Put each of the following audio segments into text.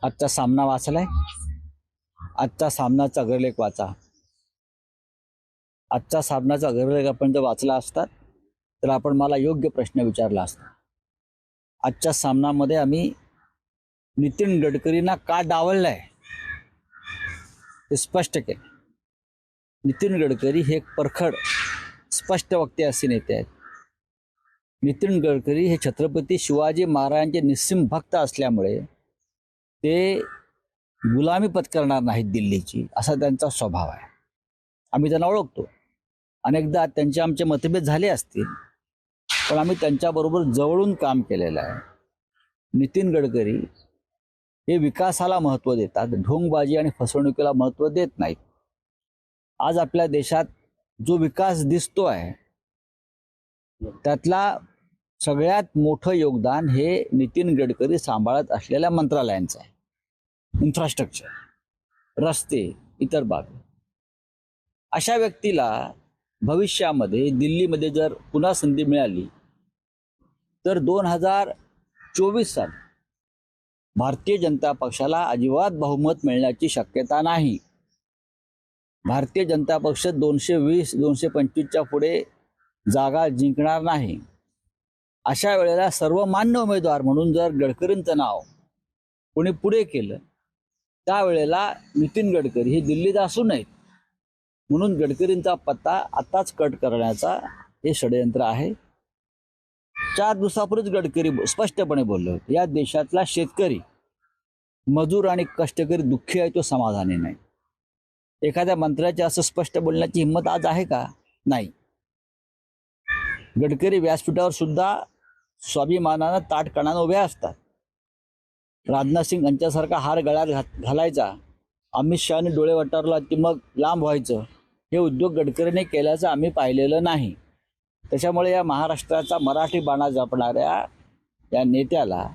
आजचा सामना वाचलाय? आजचा सामनाचा अग्रलेख वाचा. आजचा सामनाचा अग्रलेख आपण जर वाचला असता तर आपण मला योग्य प्रश्न विचारला असता. आजच्या सामनामध्ये आम्ही नितीन गडकरींना का डावललंय हे स्पष्ट केलं. नितीन गडकरी हे एक परखड स्पष्ट वक्ते असे नेते आहेत. नितीन गडकरी हे छत्रपती शिवाजी महाराजांचे निस्सीम भक्त असल्यामुळे ते गुलामी पत्करणार नाहीत दिल्लीची, असा त्यांचा स्वभाव आहे. आम्ही त्यांना ओळखतो. अनेकदा त्यांचे आमचे मतभेद झाले असतील, पण आम्ही त्यांच्याबरोबर जवळून काम केलेलं आहे. नितीन गडकरी हे विकासाला महत्त्व देतात, ढोंगबाजी आणि फसवणुकीला महत्त्व देत नाहीत. आज आपल्या देशात जो विकास दिसतो आहे त्यातला सगळ्यात मोठं योगदान हे नितीन गडकरी सांभाळत असलेल्या मंत्रालयांचं आहे. इन्फ्रास्ट्रक्चर, रस्ते, इतर बाबी. अशा व्यक्तीला भविष्यामध्ये दिल्लीमध्ये जर पुन्हा संधी मिळाली तर 2024 साली भारतीय जनता पक्षाला अजिबात बहुमत मिळण्याची शक्यता नाही. भारतीय जनता पक्ष 220-225च्या पुढे जागा जिंकणार नाही. अशा वेळेला सर्वमान्य उमेदवार म्हणून जर गडकरींचं नाव कोणी पुढे केलं त्यावेळेला नितीन गडकरी हे दिल्लीत असू नयेत म्हणून गडकरींचा पत्ता आताच कट करण्याचा हे षडयंत्र आहे. 4 दिवसापूर्वीच गडकरी स्पष्टपणे बोलले होते, या देशातला शेतकरी, मजूर आणि कष्टकरी दुःखी आहे, तो समाधानी नाही. एखाद्या मंत्र्याचे असं स्पष्ट बोलण्याची हिंमत आज आहे का? नाही. गडकरी व्यासपीठावर सुद्धा स्वाभिमानानं ताठकणानं उभे असतात. राजनाथ सिंग यांच्यासारखा हार गळ्यात घालायचा, अमित शहाने डोळे वटारला की मग लांब व्हायचं, हे उद्योग गडकरीने केल्याचं आम्ही पाहिलेलं नाही. त्याच्यामुळे या महाराष्ट्राचा मराठी बाणा जपणाऱ्या या नेत्याला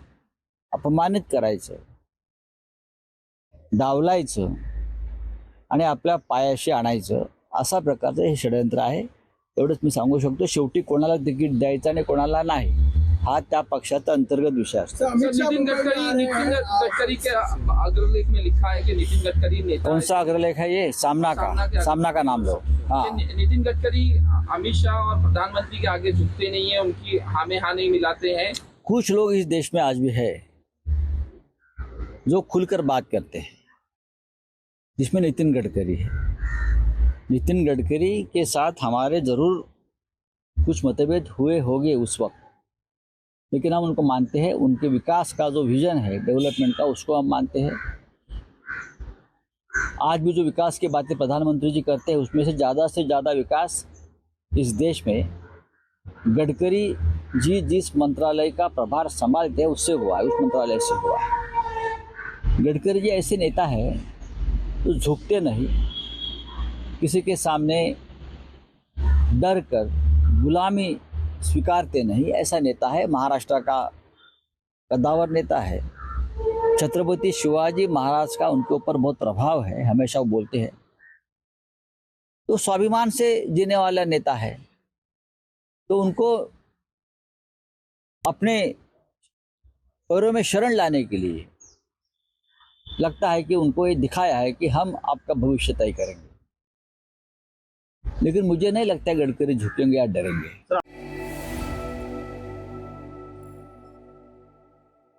अपमानित करायचं, डावलायचं आणि आपल्या पायाशी आणायचं, असा प्रकारचं हे षडयंत्र आहे. एवढंच मी सांगू शकतो. शेवटी कोणाला तिकीट द्यायचं आणि कोणाला नाही हा त्या पक्षाचा अंतर्गत विषय असतो. नितिन गडकरी के अग्रलेख में लिखा है कि नितिन गडकरी नेता। कौन सा अग्रलेख है ये? सामना का नाम लो. हाँ, नितिन गडकरी अमित शाह और प्रधानमंत्री के आगे झुकते नहीं है, उनकी हाँ में हाँ नहीं मिलाते हैं. कुछ लोग इस देश में आज भी है जो खुलकर बात करते हैं, जिसमें नितिन गडकरी है. नितिन गडकरी के साथ हमारे ज़रूर कुछ मतभेद हुए होंगे उस वक्त, लेकिन हम उनको मानते हैं. उनके विकास का जो विजन है डेवलपमेंट का, उसको हम मानते हैं. आज भी जो विकास की बातें प्रधानमंत्री जी करते हैं उसमें से ज़्यादा विकास इस देश में गडकरी जी जिस मंत्रालय का प्रभार संभालते हैं उससे हुआ, उस मंत्रालय से हुआ. गडकरी जी ऐसे नेता है तो झुकते नहीं, किसी के सामने डर कर गुलामी स्वीकारते नहीं, ऐसा नेता है. महाराष्ट्र का कद्दावर नेता है. छत्रपति शिवाजी महाराज का उनके ऊपर बहुत प्रभाव है, हमेशा वो बोलते हैं. तो स्वाभिमान से जीने वाला नेता है, तो उनको अपने पैरों में शरण लाने के लिए लगता है कि उनको ये दिखाया है कि हम आपका भविष्य तय करेंगे. लेकिन मुझे नहीं लगता गडकरी झुकेंगे या डरेंगे.